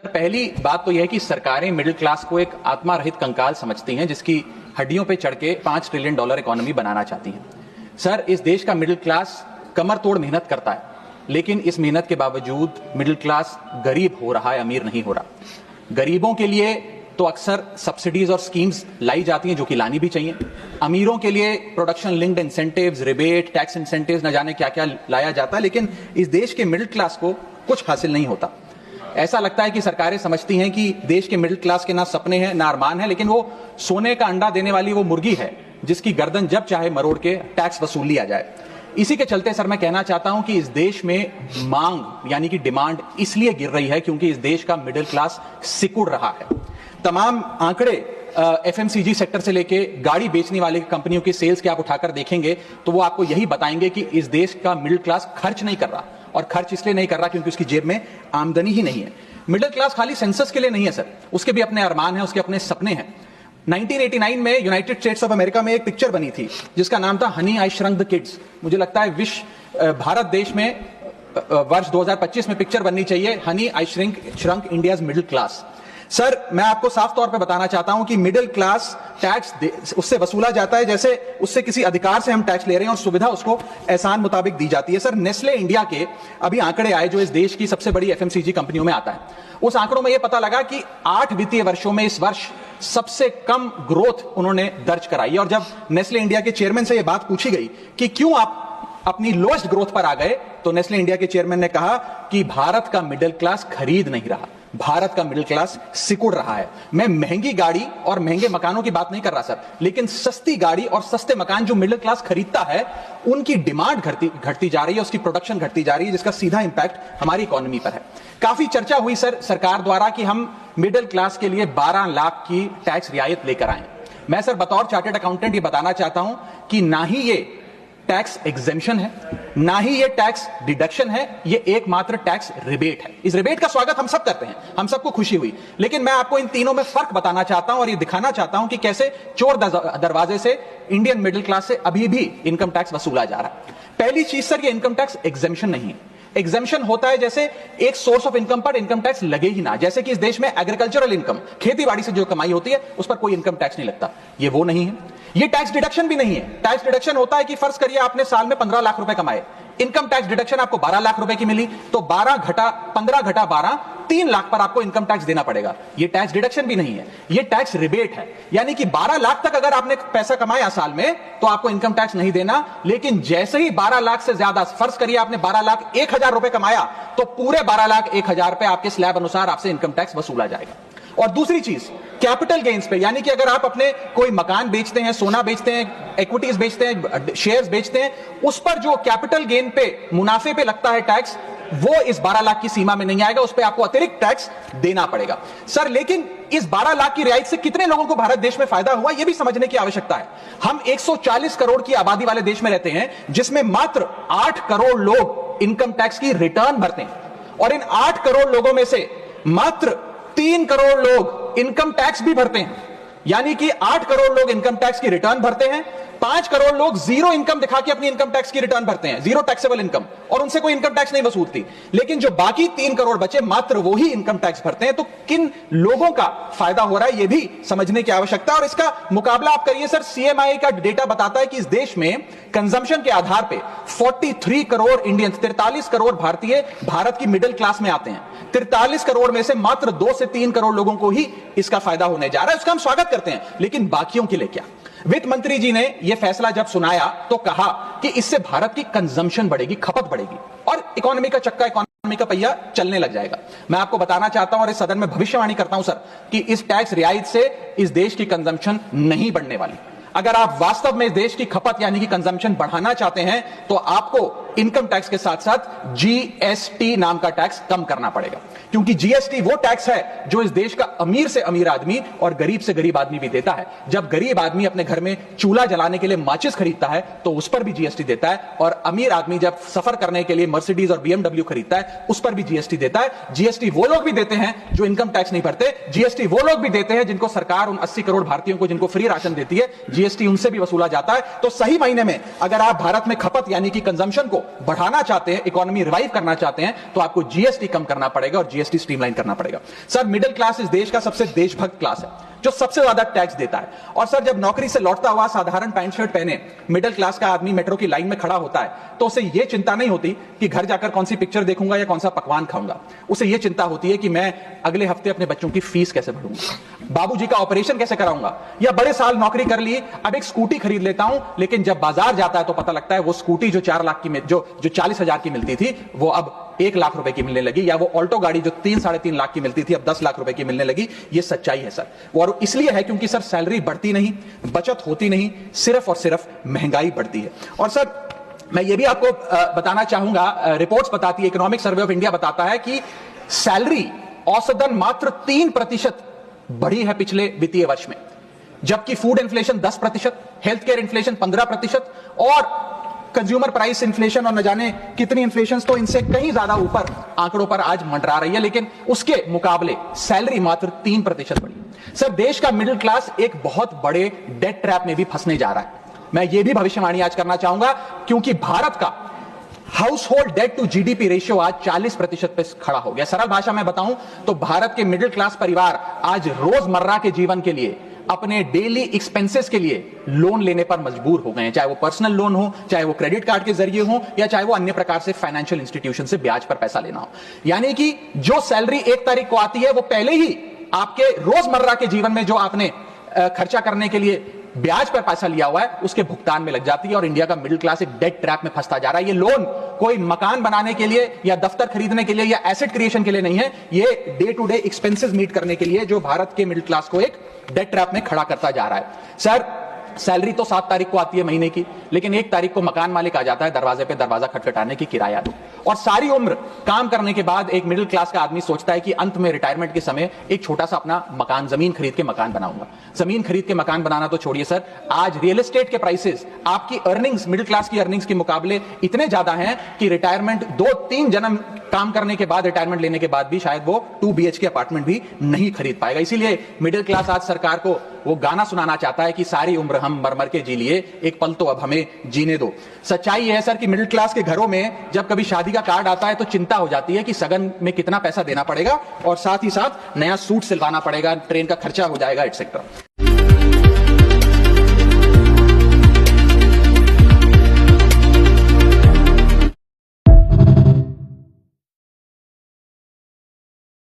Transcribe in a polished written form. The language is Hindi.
पहली बात तो यह है कि सरकारें मिडिल क्लास को एक आत्मा रहित कंकाल समझती हैं जिसकी हड्डियों पे चढ़ के $5 ट्रिलियन इकोनॉमी बनाना चाहती हैं। सर, इस देश का मिडिल क्लास कमर तोड़ मेहनत करता है, लेकिन इस मेहनत के बावजूद मिडिल क्लास गरीब हो रहा है, अमीर नहीं हो रहा। गरीबों के लिए तो अक्सर सब्सिडीज और स्कीम्स लाई जाती हैं जो कि लानी भी चाहिए। अमीरों के लिए production linked incentives, rebate, tax incentives, न जाने क्या क्या लाया जाता है, लेकिन इस देश के मिडिल क्लास को कुछ हासिल नहीं होता। ऐसा लगता है कि सरकारें समझती हैं कि देश के मिडिल क्लास के ना सपने हैं ना अरमान है, लेकिन वो सोने का अंडा देने वाली वो मुर्गी है जिसकी गर्दन जब चाहे मरोड़ के टैक्स वसूल लिया जाए। इसी के चलते सर मैं कहना चाहता हूं कि इस देश में मांग यानी कि डिमांड इसलिए गिर रही है क्योंकि इस देश का मिडिल क्लास सिकुड़ रहा है। तमाम आंकड़े एफएमसीजी सेक्टर से लेके गाड़ी बेचने वाले कंपनियों की सेल्स के आप उठाकर देखेंगे तो वो आपको यही बताएंगे कि इस देश का मिडिल क्लास खर्च नहीं कर रहा, और खर्च इसलिए नहीं कर रहा क्योंकि उसकी जेब में आमदनी ही नहीं है। मिडिल क्लास खाली सेंसस के लिए नहीं है सर, उसके भी अपने अरमान हैं, उसके अपने सपने हैं। 1989 में यूनाइटेड स्टेट्स ऑफ अमेरिका में एक पिक्चर बनी थी जिसका नाम था Honey I shrunk the kids. मुझे लगता है भारत देश में वर्ष 2025 में पिक्चर बननी चाहिए, honey I shrunk India's middle class. Sir, मैं आपको साफ तौर पे बताना चाहता हूं कि मिडिल क्लास टैक्स उससे वसूला जाता है जैसे उससे किसी अधिकार से हम टैक्स ले रहे हैं और सुविधा उसको एहसान मुताबिक दी जाती है। सर, नेस्ले इंडिया के अभी आंकड़े आए जो इस देश की सबसे बड़ी एफएमसीजी कंपनियों में आता है। उस आंकड़ों में यह पता लगा कि 8 वित्तीय वर्षों में इस वर्ष सबसे कम ग्रोथ उन्होंने दर्ज कराई। और जब नेस्ले इंडिया के चेयरमैन से यह बात पूछी गई कि क्यों आप अपनी लोएस्ट ग्रोथ पर आ गए, तो नेस्ले इंडिया के चेयरमैन ने कहा कि भारत का मिडिल क्लास खरीद नहीं रहा, भारत का मिडिल क्लास सिकुड़ रहा है। मैं महंगी गाड़ी और महंगे मकानों की बात नहीं कर रहा सर, लेकिन सस्ती गाड़ी और सस्ते मकान जो मिडिल क्लास खरीदता है उनकी डिमांड घटती जा रही है, उसकी प्रोडक्शन घटती जा रही है, जिसका सीधा इंपैक्ट हमारी इकोनॉमी पर है। काफी चर्चा हुई सर सरकार द्वारा कि हम मिडिल क्लास के लिए 12 लाख की टैक्स रियायत लेकर आए। मैं सर बतौर चार्टर्ड अकाउंटेंट ये बताना चाहता हूं कि ना ही ये टैक्स एग्जेम्पशन है, ना ही ये टैक्स डिडक्शन है, ये एकमात्र टैक्स रिबेट है। इस रिबेट का स्वागत हम सब करते हैं, हम सबको खुशी हुई, लेकिन मैं आपको इन तीनों में फर्क बताना चाहता हूं और ये दिखाना चाहता हूं कि कैसे चोर दरवाजे से इंडियन मिडिल क्लास से अभी भी इनकम टैक्स वसूला जा रहा है। पहली चीज सर, ये इनकम टैक्स एग्जेम्पशन नहीं है। एग्जेम्पशन होता है जैसे एक सोर्स ऑफ इनकम पर इनकम टैक्स लगे ही ना, जैसे कि इस देश में एग्रीकल्चरल इनकम, खेती बाड़ी से जो कमाई होती है उस पर कोई इनकम टैक्स नहीं लगता, ये वो नहीं है। ये टैक्स डिडक्शन भी नहीं है। टैक्स डिडक्शन होता है कि फर्ज करिए आपने साल में 15 लाख रुपए कमाए, इनकम टैक्स डिडक्शन आपको 12 लाख रुपए की मिली, तो 15 घटा 12 3 लाख पर आपको इनकम टैक्स देना पड़ेगा। ये टैक्स डिडक्शन भी नहीं है, ये टैक्स रिबेट है। यानी कि 12 लाख तक अगर आपने पैसा कमाया साल में तो आपको इनकम टैक्स नहीं देना, लेकिन जैसे ही 12 लाख से ज्यादा, फर्ज करिए आपने 12 लाख 1,000 रुपए कमाया, तो पूरे 12 लाख 1,000 पे आपके स्लैब अनुसार आपसे इनकम टैक्स वसूला जाएगा। और दूसरी चीज, कैपिटल गेन्स पे, यानी कि अगर आप अपने कोई मकान बेचते हैं, सोना बेचते हैं, इक्विटीज बेचते हैं, शेयर्स बेचते हैं, उस पर जो कैपिटल गेन पे, मुनाफे पे लगता है टैक्स, वो इस 12 लाख की सीमा में नहीं आएगा, उस पर आपको अतिरिक्त टैक्स देना पड़ेगा। सर, लेकिन इस 12 लाख की रियायत से कितने लोगों को भारत देश में फायदा हुआ, यह भी समझने की आवश्यकता है। हम 140 करोड़ की आबादी वाले देश में रहते हैं जिसमें मात्र 8 करोड़ लोग इनकम टैक्स की रिटर्न भरते हैं, और इन 8 करोड़ लोगों में से मात्र 3 करोड़ लोग इनकम टैक्स भी भरते हैं। यानी कि 8 करोड़ लोग इनकम टैक्स की रिटर्न भरते हैं, 5 करोड़ लोग जीरो इनकम दिखा के अपनी इनकम टैक्स की रिटर्न भरते हैं, जीरो टैक्सेबल इनकम, और उनसे कोई इनकम टैक्स नहीं वसूलती। लेकिन जो बाकी 3 करोड़ बचे, मात्र वो ही इनकम टैक्स भरते हैं। तो किन लोगों का फायदा हो रहा है, ये भी समझने की आवश्यकता है। और इसका मुकाबला आप करिए सर, सीएमआई का डेटा बताता है कि इस देश में कंजम्पशन के आधार पे 43 करोड़ इंडियंस, 43 करोड़ भारतीय भारत की मिडिल क्लास में आते हैं। 43 करोड़ में से मात्र 2 से 3 करोड़ लोगों को ही इसका फायदा होने जा रहा है। उसका हम स्वागत करते हैं, लेकिन बाकियों के लिए क्या? वित्त मंत्री जी ने यह फैसला जब सुनाया तो कहा कि इससे भारत की कंजम्पशन बढ़ेगी, खपत बढ़ेगी, और इकोनॉमी का चक्का, इकोनॉमी का पहिया चलने लग जाएगा। मैं आपको बताना चाहता हूं और इस सदन में भविष्यवाणी करता हूं सर कि इस टैक्स रियायत से इस देश की कंजम्पशन नहीं बढ़ने वाली। अगर आप वास्तव में इस देश की खपत यानी कि कंजम्पशन बढ़ाना चाहते हैं तो आपको इनकम टैक्स के साथ साथ जीएसटी नाम का टैक्स कम करना पड़ेगा, क्योंकि जीएसटी वो टैक्स है जो इस देश का अमीर से अमीर आदमी और गरीब से गरीब आदमी भी देता है। जब गरीब आदमी अपने घर में चूल्हा जलाने के लिए माचिस खरीदता है तो उस पर भी जीएसटी देता है, और अमीर आदमी जब सफर करने के लिए मर्सिडीज और बीएमडब्ल्यू खरीदता है उस पर भी जीएसटी देता है। जीएसटी वो लोग भी देते हैं जो इनकम टैक्स नहीं भरते, जीएसटी वो लोग भी देते हैं जिनको सरकार, उन 80 करोड़ भारतीयों को जिनको फ्री राशन देती है, जीएसटी उनसे भी वसूला जाता है। तो सही मायने में अगर आप भारत में खपत यानी कि कंजम्पशन को को बढ़ाना चाहते हैं, इकोनॉमी रिवाइव करना चाहते हैं, तो आपको जीएसटी कम करना पड़ेगा और जीएसटी स्ट्रीमलाइन करना पड़ेगा। सर, मिडिल क्लास इस देश का सबसे देशभक्त क्लास है, जो सबसे ज्यादा टैक्स देता है। और सर, जब नौकरी से लौटता हुआ साधारण पैंट शर्ट पहने मिडिल क्लास का आदमी मेट्रो की लाइन में खड़ा होता है, तो उसे यह चिंता नहीं होती कि घर जाकर कौन सी पिक्चर देखूंगा या कौन सा पकवान खाऊंगा। उसे यह चिंता होती है कि मैं अगले हफ्ते अपने बच्चों की फीस कैसे भरूंगा, बाबूजी का ऑपरेशन कैसे कराऊंगा, या बड़े साल नौकरी कर ली, अब एक स्कूटी खरीद लेता हूं, लेकिन जब बाजार जाता है तो पता लगता है वो स्कूटी जो 4 लाख की, जो 40,000 की मिलती थी, वो अब 1 लाख रुपए की मिलने लगी, या वो ऑल्टो गाड़ी जो 3-3.5 लाख की मिलती थी अब 10 लाख रुपए की मिलने लगी। ये सच्चाई है सर, और इसलिए है क्योंकि सर सैलरी बढ़ती नहीं, बचत होती नहीं, सिर्फ और सिर्फ महंगाई बढ़ती है। और सर, मैं ये भी आपको बताना चाहूंगा, रिपोर्ट्स बताती है, इकोनॉमिक सर्वे ऑफ इंडिया बताता है कि सैलरी औसतन मात्र 3% बढ़ी है पिछले वित्तीय वर्ष में, जबकि food inflation 10%, health care inflation 15% और कंज्यूमर प्राइस इन्फ्लेशन और न जाने कितनी इन्फ्लेशन तो इनसे कहीं ज्यादा ऊपर आंकड़ों पर आज मंडरा रही है, लेकिन उसके मुकाबले सैलरी मात्र 3% बढ़ी। सर, देश का मिडिल क्लास एक बहुत बड़े डेट ट्रैप में भी फंसने जा रहा है। मैं ये भी भविष्यवाणी आज करना चाहूंगा, क्योंकि भारत का household debt to GDP ratio आज 40% पे खड़ा हो गया। सरल भाषा में बताऊं तो भारत के मिडिल क्लास परिवार आज रोजमर्रा के जीवन के लिए, अपने डेली एक्सपेंसेस के लिए लोन लेने पर मजबूर हो गए हैं, चाहे वो पर्सनल लोन हो, चाहे वो क्रेडिट कार्ड के जरिए हो, या चाहे वो अन्य प्रकार से फाइनेंशियल इंस्टीट्यूशन से ब्याज पर पैसा लेना हो। यानी कि जो सैलरी 1 तारीख को आती है, वो पहले ही आपके रोजमर्रा के जीवन में जो आपने खर्चा करने के लिए ब्याज पर पैसा लिया हुआ है, उसके भुगतान में लग जाती है, और इंडिया का मिडिल क्लास एक डेट ट्रैप में फंसता जा रहा है। ये लोन कोई मकान बनाने के लिए या दफ्तर खरीदने के लिए या एसेट क्रिएशन के लिए नहीं है, ये day to day expenses meet करने के लिए, जो भारत के मिडिल क्लास को एक डेट ट्रैप में खड़ा करता जा रहा है। सर, सैलरी तो 7 तारीख को आती है महीने की, लेकिन 1 तारीख को मकान मालिक आ जाता है दरवाजे पे दरवाजा खटखटाने की किराया दो। और सारी उम्र काम करने के बाद एक मिडिल क्लास का आदमी सोचता है कि अंत में रिटायरमेंट के समय एक छोटा सा अपना मकान, जमीन खरीद के मकान बनाऊंगा। जमीन खरीद के मकान बनाना तो छोड़िए सर, आज रियल एस्टेट के प्राइसेस आपकी अर्निंग्स, मिडिल क्लास की अर्निंग्स के मुकाबले इतने ज्यादा हैं कि रिटायरमेंट 2-3 जन्म काम करने के बाद, रिटायरमेंट लेने के बाद भी शायद वो 2 BHK अपार्टमेंट भी नहीं खरीद पाएगा। इसीलिए मिडिल क्लास आज सरकार को वो गाना सुनाना चाहता है कि सारी उम्र हम मर मर के जी लिए, एक पल तो अब हमें जीने दो। सच्चाई है सर कि मिडिल क्लास के घरों में जब कभी शादी का कार्ड आता है तो चिंता हो जाती है कि सगन में कितना पैसा देना पड़ेगा, और साथ ही साथ नया सूट सिलवाना पड़ेगा, ट्रेन का खर्चा हो जाएगा, एटसेट्रा।